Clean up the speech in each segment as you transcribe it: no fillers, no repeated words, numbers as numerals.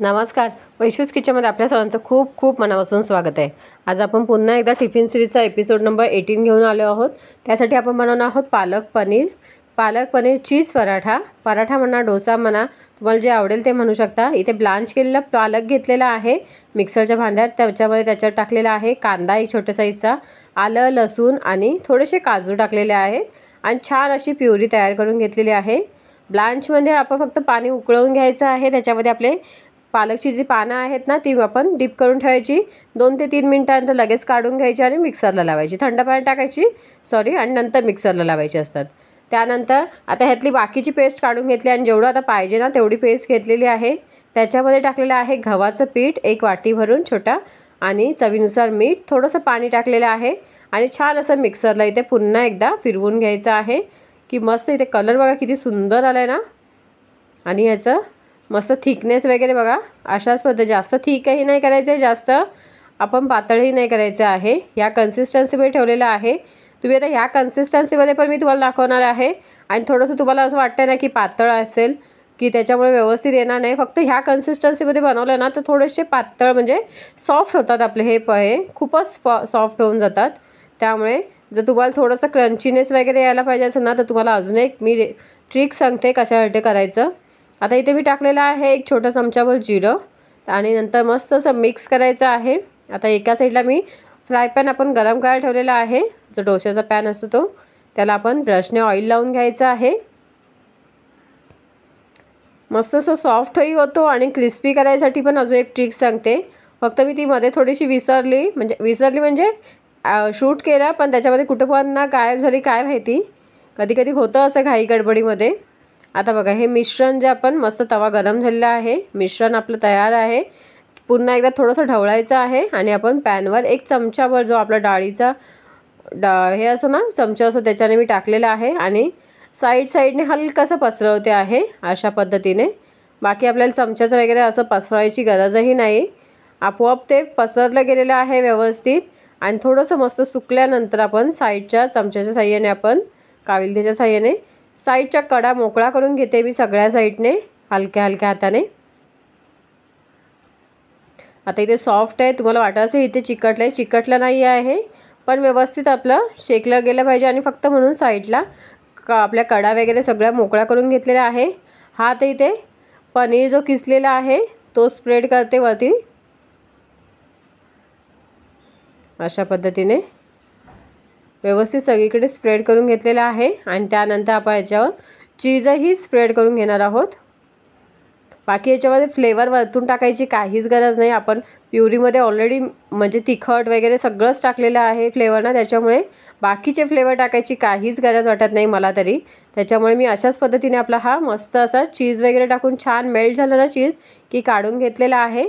नमस्कार, वैशूज किचनमध्ये आपल्या सर्वांचं खूप खूप मनापासून स्वागत आहे। आज आपण पुन्हा एकदा टिफिन सीरीजचा एपिसोड नंबर 18 घेऊन आलो आहोत। त्यासाठी आपण बनवणार आहोत पालक पनीर चीज पराठा म्हणा, डोसा म्हणा, तुम्हाला जे आवडेल ते म्हणू शकता। इथे ब्लांच केलेला पालक घेतलेला आहे मिक्सरच्या भांड्यात, त्याच्यात टाकलेला आहे कांदा एक छोट्या साईजचा, आलं लसूण आणि थोडेसे काजू टाकलेले आहेत आणि छान अशी प्युरी तयार करून घेतलेली आहे। ब्लांचमध्ये आपण फक्त पाणी उकळवून घ्यायचं आहे, त्याच्यामध्ये आपले पालकची जी पानं आहेत ना ती आपण डिप करून ठेवायची, 2 ते 3 मिनिटांनंतर लगेच काढून घ्यायची आणि मिक्सरला लावायची, थंड पाण्यात टाकायची आणि नंतर मिक्सरला लावायची असतात। त्यानंतर आता ह्यातली बाकीची पेस्ट काढून घेतली आणि जेवढं आता पाहिजे ना तेवढी पेस्ट घेतलेली आहे। त्याच्यामध्ये टाकलेलं आहे गव्हाचं पीठ 1 वाटी भरून छोटा आणि चवीनुसार मीठ, थोडंसं पाणी टाकलेलं आहे आणि छान असं मिक्सरला इथे पुन्हा एकदा फिरवून घ्यायचं आहे की मस्त इथे कलर बघा किती सुंदर आलाय ना। आणि याचं मस्त थिकनेस वगैरे बघा अशाच पद्धती, जास्त थिकही नाही करायचं, जास्त आपण पातळही नाही करायचं आहे, या कन्सिस्टन्सीमध्ये ठेवलेलं आहे। तुम्ही आता ह्या कन्सिस्टन्सीमध्ये पण मी तुम्हाला दाखवणार आहे आणि थोडंसं तुम्हाला असं वाटतं ना की पातळ असेल की त्याच्यामुळे व्यवस्थित येणार नाही, फक्त ह्या कन्सिस्टन्सीमध्ये बनवलं ना तर थोडेसे पातळ म्हणजे सॉफ्ट होतात आपले हे पोहे, खूपच सॉफ्ट होऊन जातात। त्यामुळे जर तुम्हाला थोडंसं क्रंचीनेस वगैरे यायला पाहिजे असेल ना तर तुम्हाला अजून एक मी ट्रिक सांगते कशासाठी करायचं। आता इथे मी टाकलेलं आहे 1 छोटा चमचाभर जिरं आणि नंतर मस्त असं मिक्स करायचं आहे। आता एका साईडला मी फ्राय पॅन आपण गरम करायला ठेवलेला आहे, जो डोशाचा पॅन असतो तो, त्याला आपण ब्रशने ऑइल लावून घ्यायचं आहे। मस्त असं सॉफ्टही होतो आणि क्रिस्पी करायसाठी पण अजून एक ट्रिक सांगते, फक्त मी ती मध्ये थोडीशी विसरली म्हणजे शूट केला पण त्याच्यामध्ये कुठं पण ना गायब झाली काय माहिती, कधी कधी होतं असं घाई गडबडीमध्ये। आता बघा हे मिश्रण जे आपण मस्त तवा गरम झालेला आहे, मिश्रण आपलं तयार आहे। पुन्हा एकदा थोडंसं ढवळायचं आहे आणि आपण पॅनवर 1 चमचाभर जो आपला डाळीचा हे असो ना चमचा असो त्याच्याने मी टाकलेला आहे आणि साईडने हलकंसं पसरवते आहे अशा पद्धतीने। बाकी आपल्याला चमच्याचं वगैरे असं पसरवायची गरजही नाही, आपोआप ते पसरलं गेलेलं आहे व्यवस्थित। आणि थोडंसं मस्त सुकल्यानंतर आपण साईडच्या चमच्याच्या साह्याने आपण काविलतेच्या साह्याने साईडच्या कडा मोकळा करून घेते मी सगळ्या साईडने हलक्या हाताने। आता इथे सॉफ्ट आहे, तुम्हाला वाटत असेल इथे चिकटलं नाही आहे, पण व्यवस्थित आपलं शेकलं गेलं पाहिजे आणि फक्त म्हणून साईडला आपल्या कडा वगैरे सगळ्या मोकळा करून घेतलेला आहे। हा आता इथे पनीर जो किसलेला आहे तो स्प्रेड करते वरती अशा पद्धतीने व्यवस्थित सगळीकडे स्प्रेड करून घेतलेला आहे आणि त्यानंतर आपण याच्यावर चीजही स्प्रेड करून घेणार आहोत। बाकी याच्यामध्ये फ्लेवर वरतून टाकायची काहीच गरज नाही, आपण प्युरीमध्ये ऑलरेडी म्हणजे तिखट वगैरे सगळंच टाकलेलं आहे फ्लेवर ना, त्याच्यामुळे बाकीचे फ्लेवर टाकायची काहीच गरज वाटत नाही मला तरी। त्याच्यामुळे मी अशाच पद्धतीने आपला हा मस्त असा चीज वगैरे टाकून छान मेल्ट झालं ना चीज की काढून घेतलेला आहे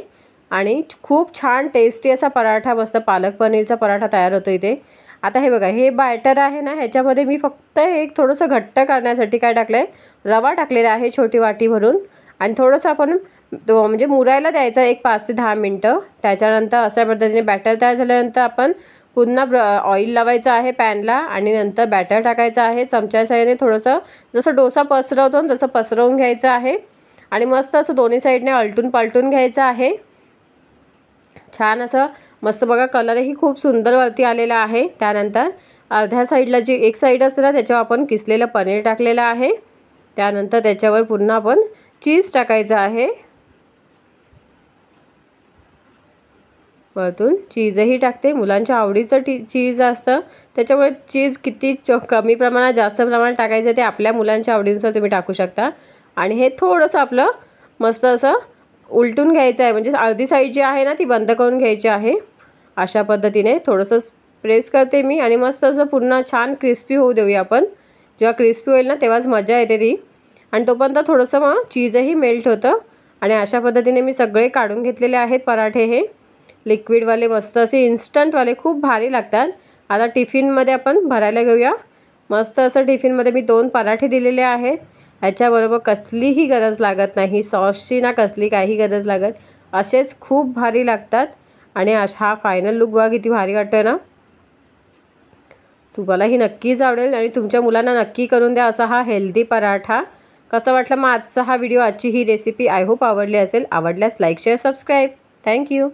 आणि खूप छान टेस्टी असा पराठा, मस्त पालक पनीरचा पराठा तयार होतो इथे। आता हे बघा हे बॅटर आहे ना, ह्याच्यामध्ये मी फक्त एक थोडंसं घट्ट करण्यासाठी काय टाकलंय, रवा टाकलेला आहे छोटी वाटी भरून आणि थोडंसं आपण म्हणजे मुरायला द्यायचं 5 ते 10 मिनटं। त्याच्यानंतर अशा पद्धतीने बॅटर तयार झाल्यानंतर आपण पुन्हा ऑइल लावायचं आहे पॅनला आणि नंतर बॅटर टाकायचं आहे चमच्याच्या साहाय्याने, थोडंसं जसं डोसा पसरवतो ना तसं पसरवून घ्यायचं आहे आणि मस्त असं दोन्ही साईडने आलटून पालटून घ्यायचं आहे। छान असं मस्त बघा कलरही खूप सुंदर वरती आलेला आहे। त्यानंतर अर्ध्या साईडला जी एक साईड असते ना त्याच्यावर आपण किसलेलं पनीर टाकलेलं आहे, त्यानंतर त्याच्यावर पुन्हा आपण चीज टाकायचं आहे, वरतून चीजही टाकते, मुलांच्या आवडीचं चीज असतं त्याच्यामुळे चीज किती कमी प्रमाणात जास्त प्रमाणात टाकायचं ते आपल्या मुलांच्या आवडीनुसार तुम्ही टाकू शकता। आणि हे थोडंसं आपलं मस्त असं उलटून घ्यायचं आहे, म्हणजे अर्धी साईड जी आहे ना ती बंद करून घ्यायची आहे अशा पद्धतीने। थोडंसं प्रेस करते मी आणि मस्त असं पुन्हा छान क्रिस्पी होऊ देऊया आपण, जेव्हा क्रिस्पी होईल ना तेव्हाच मजा येते ती आणि तोपर्यंत थोडंसं मग चीजही मेल्ट होतं। आणि अशा पद्धतीने मी सगळे काढून घेतलेले आहेत पराठे, हे लिक्विडवाले मस्त असे इन्स्टंटवाले खूप भारी लागतात। आता टिफिनमध्ये आपण भरायला घेऊया, मस्त असं टिफिनमध्ये मी 2 पराठे दिलेले आहेत, ह्याच्याबरोबर कसलीही गरज लागत नाही, सॉसची ना कसली काही गरज लागत, असेच खूप भारी लागतात। आणि हा फायनल लुक बघा किती भारी वाटतोय ना, तुम्हालाही नक्कीच आवडेल आणि तुमच्या मुलांना नक्की करून द्या असा हा हेल्दी पराठा। कसं वाटलं मग आजचा हा व्हिडिओ, आजची ही रेसिपी? आय होप आवडली असेल. आवडल्यास लाईक शेअर सबस्क्राईब. थँक्यू.